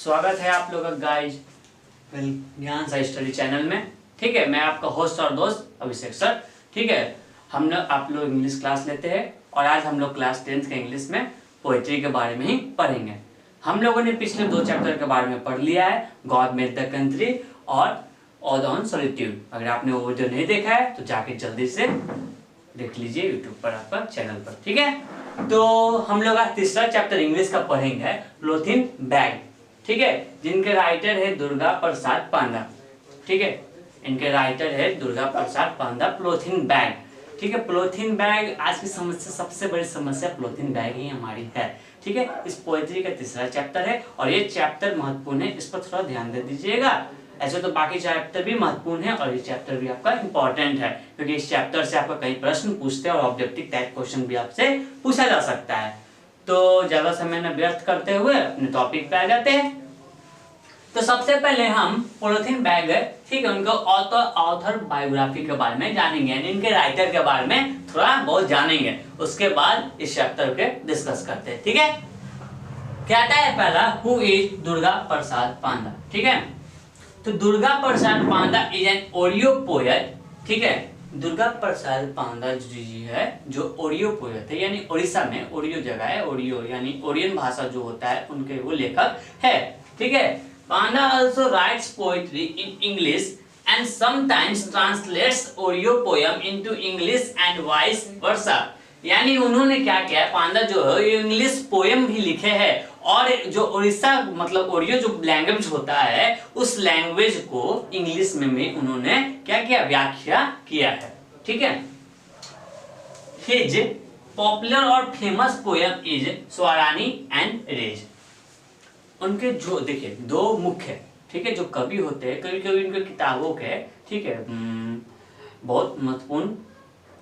स्वागत है आप लोगों का गाइज ज्ञान सा स्टडी चैनल में। ठीक है, मैं आपका होस्ट और दोस्त अभिषेक सर। ठीक है, हम लोग आप लोग इंग्लिश क्लास लेते हैं और आज हम लोग क्लास 10th के इंग्लिश में पोएट्री के बारे में ही पढ़ेंगे। हम लोगों ने पिछले 2 चैप्टर के बारे में पढ़ लिया है, गॉड मेड द कंट्री और ऑड ऑन सॉलिट्यूड। अगर आपने वो वीडियो नहीं देखा है तो जाके जल्दी से देख लीजिए यूट्यूब पर आपका चैनल पर। ठीक है, तो हम लोग आज तीसरा चैप्टर इंग्लिश का पढ़ेंगे, पॉलीथीन बैग। ठीक है, जिनके राइटर है दुर्गा प्रसाद पांडा। ठीक है, इनके राइटर है दुर्गा प्रसाद पांडा, पॉलीथीन बैग। ठीक है, पॉलीथीन बैग आज की समस्या, सबसे बड़ी समस्या पॉलीथीन बैग ही हमारी है। ठीक है, इस पोएट्री का तीसरा चैप्टर है और ये चैप्टर महत्वपूर्ण है, इस पर थोड़ा ध्यान दे दीजिएगा। ऐसे तो बाकी चैप्टर भी महत्वपूर्ण है और ये चैप्टर भी आपका इंपॉर्टेंट है, क्योंकि इस चैप्टर से आपका कई प्रश्न पूछते हैं और ऑब्जेक्टिव टाइप क्वेश्चन भी आपसे पूछा जा सकता है। तो ज्यादा समय न व्यर्थ करते हुए अपने टॉपिक पे आ जाते हैं। तो सबसे पहले हम पॉलीथीन बैग है, ठीक है, उनका ऑथर बायोग्राफी के बारे में जानेंगे, यानी इनके राइटर के बारे में थोड़ा बहुत जानेंगे। उसके बाद इस चैप्टर के डिस्कस करते हैं। ठीक है, कहता है पहला, हु इज दुर्गा प्रसाद पांडा। ठीक है, तो दुर्गा प्रसाद पांडा इज एन ओडियो पोएट। ठीक है, दुर्गा प्रसाद पांडा जी है जो ओडियो पोएट है, यानी उड़ीसा में ओडियो जगह है, ओडियो यानी ओरियन भाषा जो होता है उनके वो लेखक है। ठीक है, पांडा also writes poetry in English and sometimes translates Odio poem into English and vice versa। यानी उन्होंने क्या किया है, पांडा जो है इंग्लिश पोएम भी लिखे हैं और जो उड़ीसा मतलब ओडियो जो लैंग्वेज होता है उस लैंग्वेज को इंग्लिश में भी उन्होंने क्या किया, व्याख्या किया है। ठीक है, हिज पॉपुलर और फेमस पोएम इज स्वरानी एंड रेज। उनके जो देखिए दो मुख्य, ठीक है, जो कवि होते हैं, कभी कभी उनके किताबों के, ठीक है, बहुत महत्वपूर्ण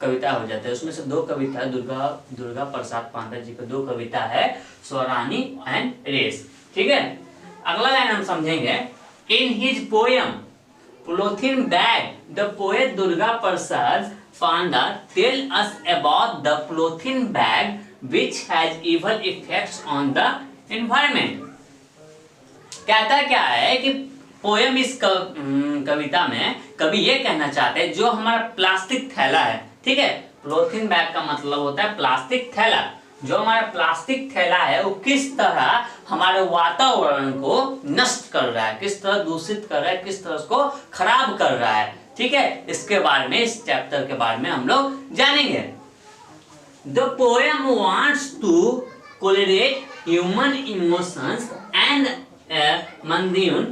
कविता हो जाते हैं। उसमें से 2 कविता दुर्गा प्रसाद पांडा जी का 2 कविता है, स्वरानी एंड रेस। ठीक है, अगला लाइन हम समझेंगे, in his poem polythene bag the poet Durga Prasad Panda tell us about the polythene bag which has evil effects on the environment. कहता क्या है कि पोएम इस कविता में कवि ये कहना चाहते हैं, जो हमारा प्लास्टिक थैला है, ठीक है, पॉलीथीन बैग का मतलब होता है प्लास्टिक थैला, जो हमारा प्लास्टिक थैला है वो किस तरह हमारे वातावरण को नष्ट कर रहा है, किस तरह दूषित कर रहा है, किस तरह उसको खराब कर रहा है। ठीक है, इसके बारे में, इस चैप्टर के बारे में हम लोग जानेंगे। The poem wants to correlate human emotions and mundane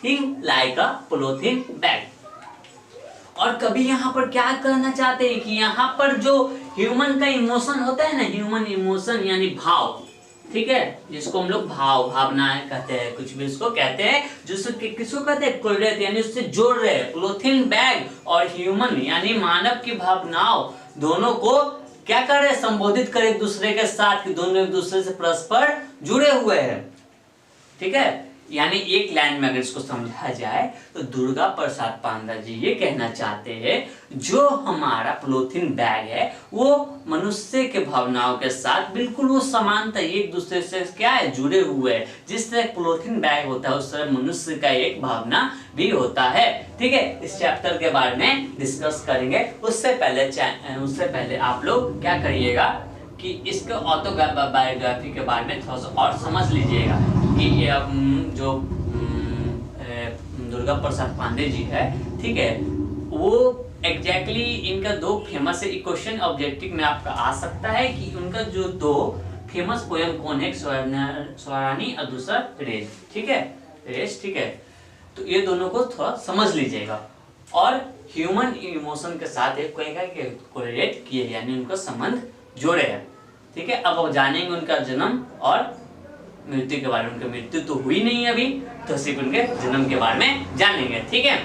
thing like a polythene bag. और कभी यहाँ पर क्या कहना चाहते हैं कि यहाँ पर जो ह्यूमन का इमोशन होता है ना, ह्यूमन इमोशन यानी भाव, ठीक है, जिसको हम लोग भावनाएं कहते हैं, कुछ भी इसको कहते हैं, जिसको किसको कहते हैं, कोरिलेट यानी उससे जोड़ रहे हैं। पॉलीथीन बैग और ह्यूमन यानी मानव की भावनाओं दोनों को क्या कर रहे, संबोधित कर एक दूसरे के साथ, कि दोनों एक दूसरे से परस्पर जुड़े हुए हैं। ठीक है, यानी एक लाइन में अगर इसको समझा जाए तो दुर्गा प्रसाद पांडा जी ये कहना चाहते हैं, जो हमारा पॉलीथीन बैग है वो मनुष्य के भावनाओं के साथ बिल्कुल वो समानता, एक दूसरे से क्या है, जुड़े हुए हैं। जिस तरह पॉलीथीन बैग होता है उस तरह मनुष्य का एक भावना भी होता है। ठीक है, इस चैप्टर के बारे में डिस्कस करेंगे। उससे पहले आप लोग क्या करिएगा कि इसके ऑटोबायोग्राफी के बारे में थोड़ा सा और समझ लीजिएगा कि ये जो दुर्गा प्रसाद पांडे जी है, ठीक है, वो एग्जैक्टली इनका 2 फेमस है। क्वेश्चन ऑब्जेक्टिव में आपका आ सकता है कि उनका जो 2 फेमस पोएम कौन है, स्वरानी और दूसरा रेज। ठीक है, रेज। ठीक है, तो ये दोनों को थोड़ा समझ लीजिएगा और ह्यूमन इमोशन के साथ एक कोरिलेट किए, यानी उनका संबंध जोड़े है। ठीक है, अब जानेंगे उनका जन्म और मृत्यु के बारे में। उनकी मृत्यु तो हुई नहीं अभी, तो सिर्फ उनके जन्म के बारे में जानेंगे। ठीक है,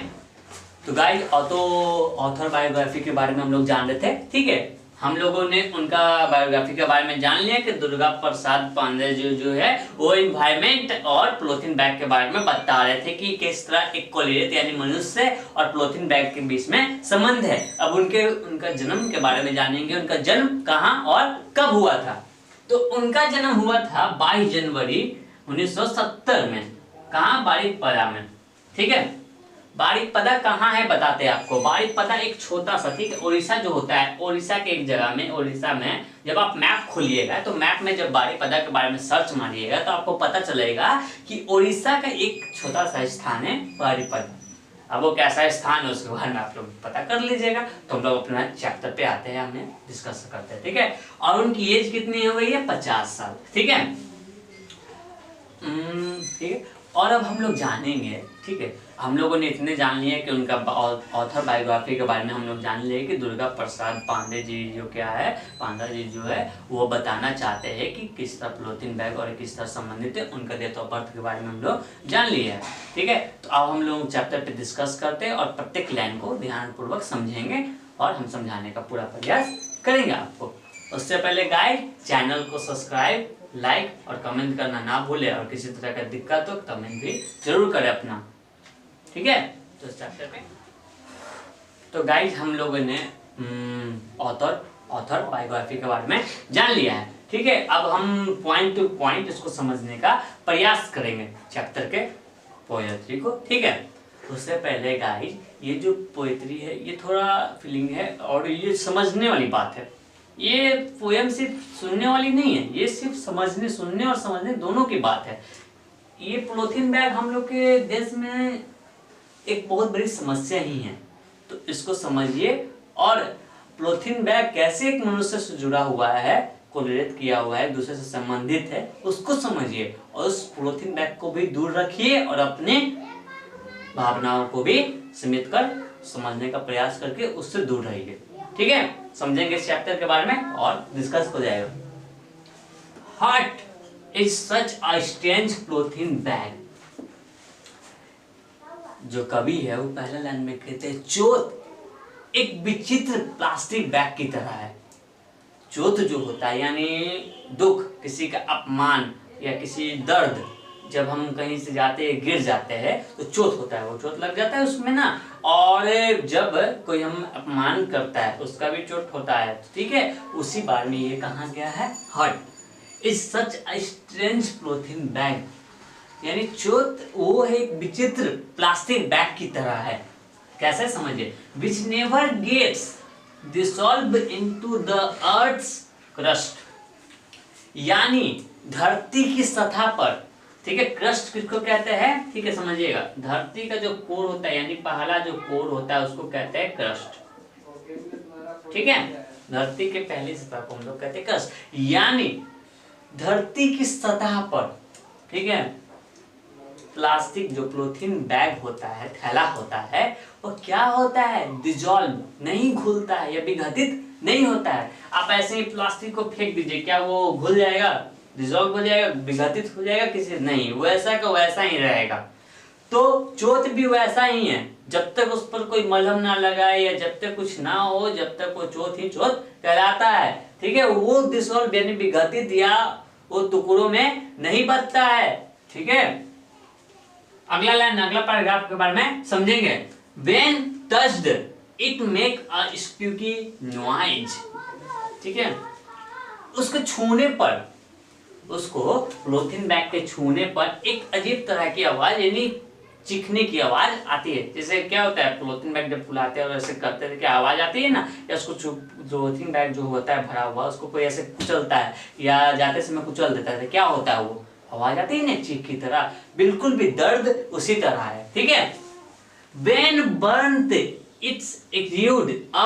तो गाइस ऑथर बायोग्राफी के बारे में हम लोग जान रहे थे। ठीक है, हम लोगों ने उनका बायोग्राफी के बारे में जान लिया कि दुर्गा प्रसाद पांडे जो है वो एनवायरनमेंट और पॉलीथीन बैग के बारे में बता रहे थे कि किस तरह एक कोरिलेट यानी मनुष्य और पॉलीथीन बैग के बीच में संबंध है। अब उनका जन्म के बारे में जानेंगे, उनका जन्म कहाँ और कब हुआ था। तो उनका जन्म हुआ था 22 जनवरी 1970 में। कहाँ? बारिकपदा में। ठीक है, बारिकपदा कहाँ है बताते हैं आपको। बारिकपदा एक छोटा सा, ठीक है, उड़ीसा जो होता है, उड़ीसा के एक जगह में, उड़ीसा में जब आप मैप खोलिएगा तो मैप में जब बारिकपदा के बारे में सर्च मारिएगा तो आपको पता चलेगा कि उड़ीसा का एक छोटा सा स्थान है बारिकपदा। अब वो कैसा स्थान है उसके बारे में आप लोग पता कर लीजिएगा। तो हम लोग अपना चैप्टर पे आते हैं, हमें डिस्कस करते हैं। ठीक है, और उनकी एज कितनी हो गई है? 50 साल। ठीक है, ठीक है। और अब हम लोग जानेंगे, ठीक है, हम लोगों ने इतने जान लिए कि उनका ऑथर बायोग्राफी के बारे में हम लोग जान लिए कि दुर्गा प्रसाद पांडे जी जो क्या है, पांडा जी जो है वो बताना चाहते हैं कि किस तरह पॉलीथीन बैग और किस तरह संबंधित है, उनका डेट ऑफ बर्थ के बारे में हम लोग जान लिए हैं। ठीक है, तो अब हम लोग चैप्टर पे डिस्कस करते हैं और प्रत्येक लाइन को ध्यानपूर्वक समझेंगे और हम समझाने का पूरा प्रयास करेंगे आपको। उससे पहले गाइस चैनल को सब्सक्राइब, लाइक और कमेंट करना ना भूले, और किसी तरह का दिक्कत हो कमेंट भी जरूर करें अपना। ठीक है, तो चैप्टर पे तो गाइस हम लोगों ने ऑथर बायोग्राफी के बारे में जान लिया है। ठीक है, अब हम पॉइंट टू पॉइंट इसको समझने का प्रयास करेंगे चैप्टर के पोएट्री को। ठीक है, उससे पहले गाइस ये जो पोएट्री है ये थोड़ा फीलिंग है और ये समझने वाली बात है। ये पोएम सिर्फ सुनने वाली नहीं है, ये सिर्फ समझने, सुनने और समझने दोनों की बात है। ये पॉलीथीन बैग हम लोग के देश में एक बहुत बड़ी समस्या ही है, तो इसको समझिए। और पॉलीथीन बैग कैसे एक मनुष्य से जुड़ा हुआ है, कोरिलेट किया हुआ है, दूसरे से संबंधित है, उसको समझिए और उस पॉलीथीन बैग को भी दूर रखिए और अपने भावनाओं को भी सीमित कर समझने का प्रयास करके उससे दूर रहिए। ठीक है, समझेंगे इस चैप्टर के बारे में और डिस्कस हो जाएगा। हट is such a strange polythene bag. जो कवि है वो पहले लाइन में कहते हैं चोट एक विचित्र प्लास्टिक बैग की तरह है। चोट जो होता है यानी दुख, किसी का अपमान या किसी दर्द, जब हम कहीं से जाते हैं गिर जाते हैं तो चोट होता है, वो चोट लग जाता है उसमें ना। और जब कोई हम अपमान करता है उसका भी चोट होता है। ठीक है, उसी बार में ये कहा गया है hurt is such a strange polythene bag, यानी चोट वो है एक विचित्र प्लास्टिक बैग की तरह है। कैसे समझिए, which never gets dissolve into the earth's crust, यानी धरती की सतह पर। ठीक है, क्रस्ट किसको कहते हैं? ठीक है, समझिएगा, धरती का जो कोर होता है यानी पहला जो कोर होता है उसको कहते हैं क्रस्ट। ठीक है, धरती के पहली सतह को हम लोग कहते हैं क्रस्ट, यानी धरती की सतह पर। ठीक है, प्लास्टिक जो पॉलीथीन बैग होता है, थैला होता है, वो क्या होता है? डिसॉल्व, नहीं घुलता है या विघटित नहीं होता है। आप ऐसे ही प्लास्टिक को फेंक दीजिए, क्या वो घुल जाएगा, डिसॉल्व हो जाएगा, विघटित हो जाएगा? किसी नहीं, वैसा का वैसा ही रहेगा। तो चोट भी वैसा ही है, जब तक उस पर कोई मलहम ना लगाए या जब तक कुछ ना हो, जब तक वो चोट ही चोट कहलाता है। ठीक है, वो डिसॉल्व यानी विघटित या वो टुकड़ों में नहीं बचता है। ठीक है, अगला लाइन, अगला पैराग्राफ के बारे में समझेंगे। When touched, it make a squeaky noise। ठीक है, उसको छूने पर, उसको पॉलीथीन बैग के छूने पर एक अजीब तरह की आवाज यानी चीखने की आवाज आती है। जैसे क्या होता है, पॉलीथीन बैग जब फुलाते हैं और ऐसे करते हैं क्या आवाज आती है ना, या उसको पॉलीथीन बैग जो होता है भरा हुआ उसको कोई ऐसे कुचलता है या जाते समय कुचल देता है, क्या होता है वो आवाज आती है ना चीख की तरह, बिल्कुल भी दर्द उसी तरह है। ठीक है, when burnt it's exude a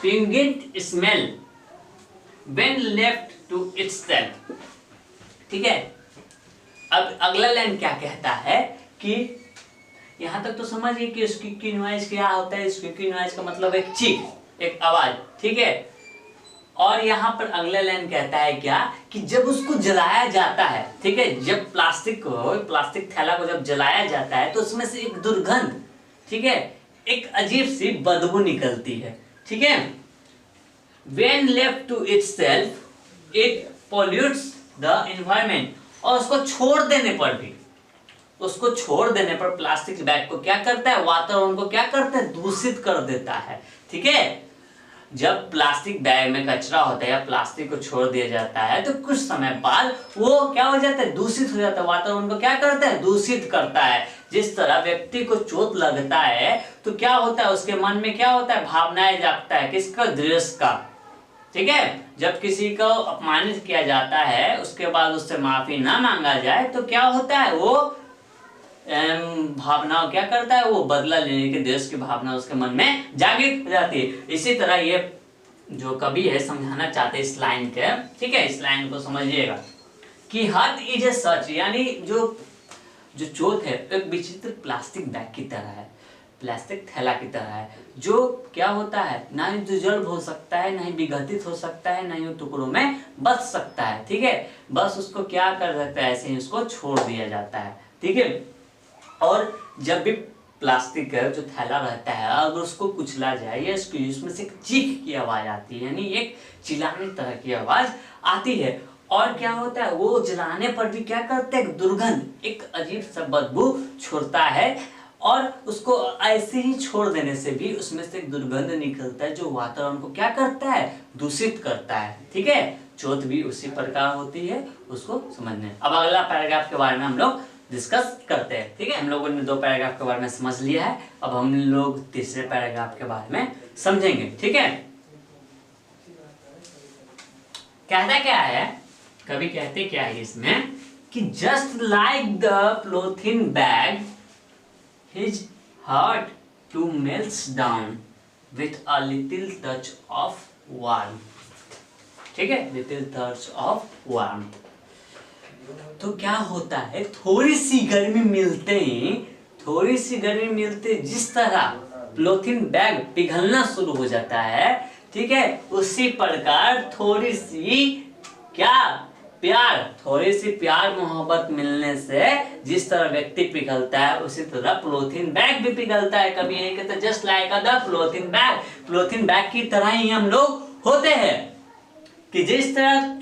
pungent smell when left to itself। ठीक है, अब अगला लाइन क्या कहता है कि यहां तक तो समझिए कि स्क्वीकी नॉइज क्या होता है। स्क्वीकी नॉइज का मतलब एक चीख, एक आवाज। ठीक है, और यहाँ पर अगला लाइन कहता है क्या कि जब उसको जलाया जाता है, ठीक है, जब प्लास्टिक थैला को जब जलाया जाता है तो उसमें से एक दुर्गंध, ठीक है, एक अजीब सी बदबू निकलती है। ठीक है, when left to itself it pollutes the environment। और उसको छोड़ देने पर भी, उसको छोड़ देने पर प्लास्टिक बैग को क्या करता है, वातावरण को क्या करता है, दूषित कर देता है। ठीक है, जब प्लास्टिक बैग में कचरा होता है या प्लास्टिक को छोड़ दिया जाता है तो कुछ समय बाद वो क्या हो जाता है, दूषित हो जाता है, वातावरण को क्या करता है, दूषित करता है। जिस तरह व्यक्ति को चोट लगता है तो क्या होता है, उसके मन में क्या होता है, भावनाएं जागता है, किसका, दृश्य का। ठीक है, जब किसी को अपमानित किया जाता है उसके बाद उससे माफी ना मांगा जाए तो क्या होता है, वो भावनाओं क्या करता है, वो बदला लेने के देश की भावना उसके मन में जागृत हो जाती है। इसी तरह ये जो कवि है समझाना चाहते हैं इस लाइन के, ठीक है, इस लाइन को समझिएगा कि हर्ट इज ए सच, यानी जो चोट है एक विचित्र प्लास्टिक बैग की तरह है, प्लास्टिक थैला की तरह है, जो क्या होता है, ना ही डिजॉल्व हो सकता है, ना ही विघटित हो सकता है, ना ही टुकड़ों में बच सकता है। ठीक है, बस उसको क्या कर सकता है, ऐसे ही उसको छोड़ दिया जाता है। ठीक है, और जब भी प्लास्टिक का जो थैला रहता है अगर उसको कुचला जाए या उसमें से एक चीख की आवाज आती है, यानी एक चिल्लाने तरह की आवाज आती है, और क्या होता है, वो जलाने पर भी क्या करते हैं, दुर्गंध, एक अजीब सा बदबू छोड़ता है, और उसको ऐसे ही छोड़ देने से भी उसमें से एक दुर्गंध निकलता है जो वातावरण को क्या करता है, दूषित करता है। ठीक है, चोट भी उसी प्रकार होती है, उसको समझने। अब अगला पैराग्राफ के बारे में हम लोग डिस्कस करते हैं। ठीक है, हम लोगों ने 2 पैराग्राफ के बारे में समझ लिया है, अब हम लोग तीसरे पैराग्राफ के बारे में समझेंगे। ठीक है, कहता क्या है, कभी कहते क्या है इसमें कि just like the polythene bag his heart too melts down with a little touch of warmth। ठीक है, little touch of warmth। तो क्या होता है, थोड़ी सी गर्मी मिलते ही, थोड़ी सी गर्मी मिलते जिस तरह पॉलीथीन बैग पिघलना शुरू हो जाता है, ठीक है, उसी प्रकार थोड़ी सी क्या, प्यार, थोड़ी सी प्यार मोहब्बत मिलने से जिस तरह व्यक्ति पिघलता है उसी तरह पॉलीथीन बैग भी पिघलता है। कभी यही कहते just like the polythene bag, polythene bag की तरह ही हम लोग होते हैं कि जिस तरह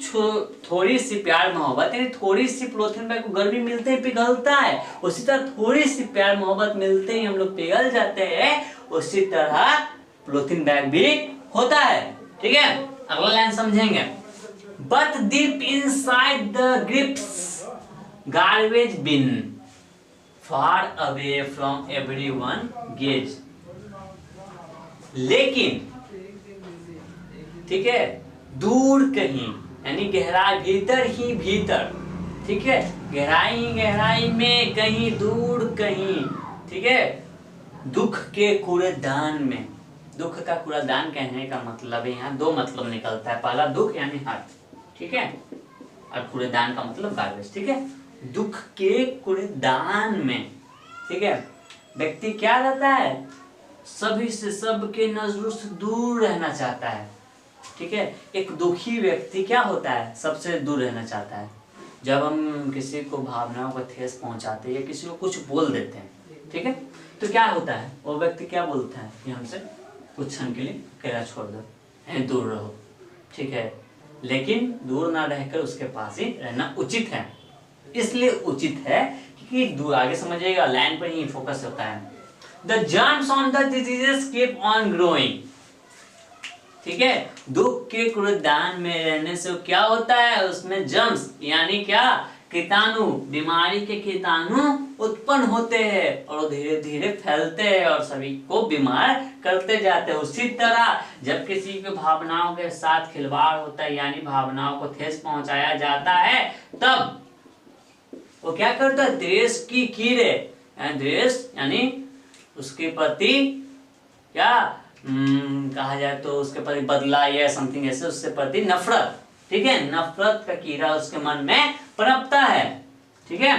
थोड़ी सी प्यार मोहब्बत, यानी थोड़ी सी पॉलीथीन बैग को गर्मी मिलते ही पिघलता है, उसी तरह थोड़ी सी प्यार मोहब्बत मिलते ही हम लोग पिघल जाते हैं, उसी तरह पॉलीथीन बैग भी होता है। ठीक है, अगला लाइन समझेंगे। But deep inside the grips garbage bin, far away from everyone gaze। लेकिन ठीक है, दूर कहीं, यानी गहराई, भीतर ही भीतर, ठीक है, गहराई ही गहराई में, कहीं दूर कहीं, ठीक है, दुख के कूड़ेदान में। दुख का कूड़ेदान कहने का मतलब है यहाँ 2 मतलब निकलता है, पहला दुख यानी हर्ट, ठीक है, और कूड़ेदान का मतलब गार्बेज। ठीक है, दुख के कूड़ेदान में, ठीक है, व्यक्ति क्या रहता है, सभी से, सबके नजरों से दूर रहना चाहता है। ठीक है, एक दुखी व्यक्ति क्या होता है, सबसे दूर रहना चाहता है। जब हम किसी को भावनाओं को ठेस पहुंचाते हैं या किसी को कुछ बोल देते हैं, ठीक है, तो क्या होता है, वो व्यक्ति क्या बोलता है कि हमसे कुछ क्षण के लिए अकेला छोड़ दो, दूर रहो। ठीक है, लेकिन दूर ना रहकर उसके पास ही रहना उचित है। इसलिए उचित है कि दूर, आगे समझिएगा, लाइन पर ही फोकस होता है। The germs on the diseases keep on growing। ठीक है, दुख के कूड़ेदान में रहने से क्या होता है, उसमें जर्म्स यानी क्या, कीटाणु, बीमारी के कीटाणु उत्पन्न होते हैं और धीरे धीरे फैलते हैं और सभी को बीमार करते जाते हैं। उसी तरह जब किसी की भावनाओं के साथ खिलवाड़ होता है, यानी भावनाओं को ठेस पहुंचाया जाता है, तब वो क्या करता है, देश की कीड़े, देश यानी उसके प्रति क्या कहा जाए तो उसके प्रति बदला या समथिंग ऐसे, उसके प्रति नफरत, ठीक है, नफरत का कीड़ा उसके मन में पनपता है। ठीक है,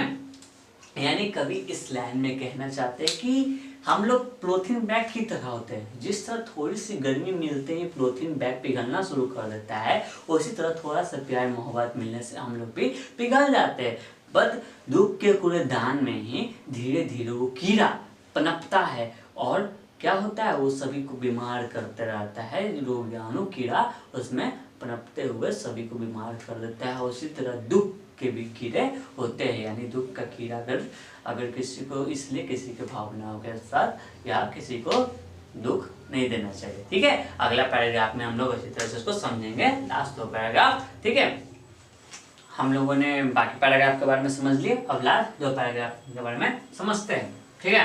यानी कभी इस लाइन में कहना चाहते हैं कि हम लोग पॉलीथीन बैग की तरह होते हैं। जिस तरह थोड़ी सी गर्मी मिलते ही पॉलीथीन बैग पिघलना शुरू कर देता है, उसी तरह थोड़ा सा प्यार मोहब्बत मिलने से हम लोग भी पिघल जाते हैं। बट दुख के कूड़ेदान में ही धीरे धीरे वो कीड़ा पनपता है और क्या होता है, वो सभी को बीमार करते रहता है। रोगाणु कीड़ा उसमें पनपते हुए सभी को बीमार कर देता है। उसी तरह दुख के भी कीड़े होते हैं, यानी दुख का कीड़ा अगर किसी को, इसलिए किसी के भावनाओं के साथ या किसी को दुख नहीं देना चाहिए। ठीक है, अगला पैराग्राफ में हम लोग अच्छी तरह से उसको समझेंगे, लास्ट 2 पैराग्राफ। ठीक है, हम लोगों ने बाकी पैराग्राफ के बारे में समझ लिए, अब लास्ट 2 पैराग्राफ के बारे में समझते हैं। ठीक है,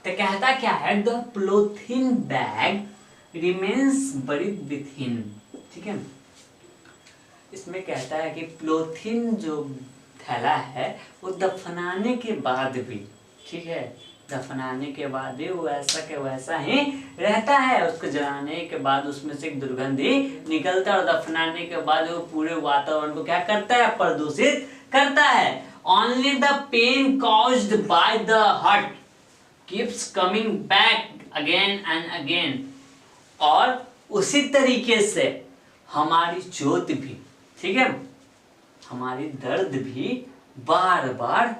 तो कहता क्या है, the polythene bag remains buried within. ठीक है, इसमें कहता है कि पॉलीथीन जो थैला है वो दफनाने के बाद भी, ठीक है, दफनाने के बाद भी वो वैसा के वैसा ही रहता है। उसको जलाने के बाद उसमें से एक दुर्गंध ही निकलता है और दफनाने के बाद वो पूरे वातावरण को क्या करता है, प्रदूषित करता है। Only the pain caused by the hurt keeps coming back again and again. और उसी तरीके से हमारी ज्योति भी, ठीक है, हमारी दर्द भी बार बार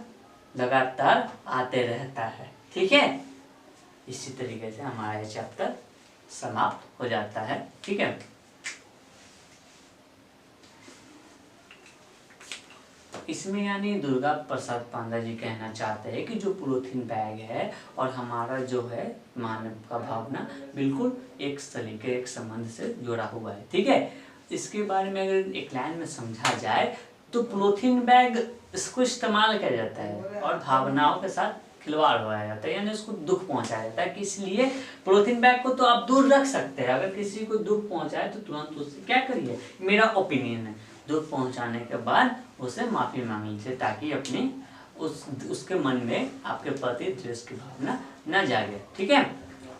लगातार आते रहता है। ठीक है, इसी तरीके से हमारा ये चैप्टर समाप्त हो जाता है। ठीक है, इसमें यानी दुर्गा प्रसाद पांडा जी कहना चाहते हैं कि जो पॉलीथीन बैग है और हमारा जो है मानव का भावना बिल्कुल एक सलीके, एक संबंध से जुड़ा हुआ है। ठीक है, इसके बारे में अगर एक लाइन में समझा जाए तो पॉलीथीन बैग इसको इस्तेमाल किया जाता है और भावनाओं के साथ खिलवाड़ हो जाता है, यानी उसको दुख पहुंचाया जाता है कि इसलिए पॉलीथीन बैग को तो आप दूर रख सकते हैं। अगर किसी को दुख पहुंचाए तो तुरंत उससे क्या करिए, मेरा ओपिनियन है, दुख पहुंचाने के बाद उसे माफ़ी मांग लीजिए ताकि अपनी उसके मन में आपके प्रति द्वेष की भावना न जागे। ठीक है,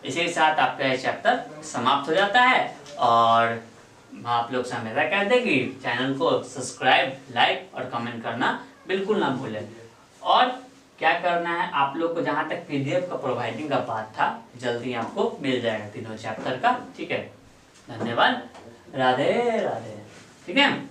इसी के साथ आपका यह चैप्टर समाप्त हो जाता है और आप लोग से हमेशा कहते हैं कि चैनल को सब्सक्राइब, लाइक और कमेंट करना बिल्कुल ना भूलें। और क्या करना है, आप लोग को जहाँ तक PDF का प्रोवाइडिंग का बात था, जल्दी आपको मिल जाएगा तीनों चैप्टर का। ठीक है, धन्यवाद, राधे राधे। ठीक है।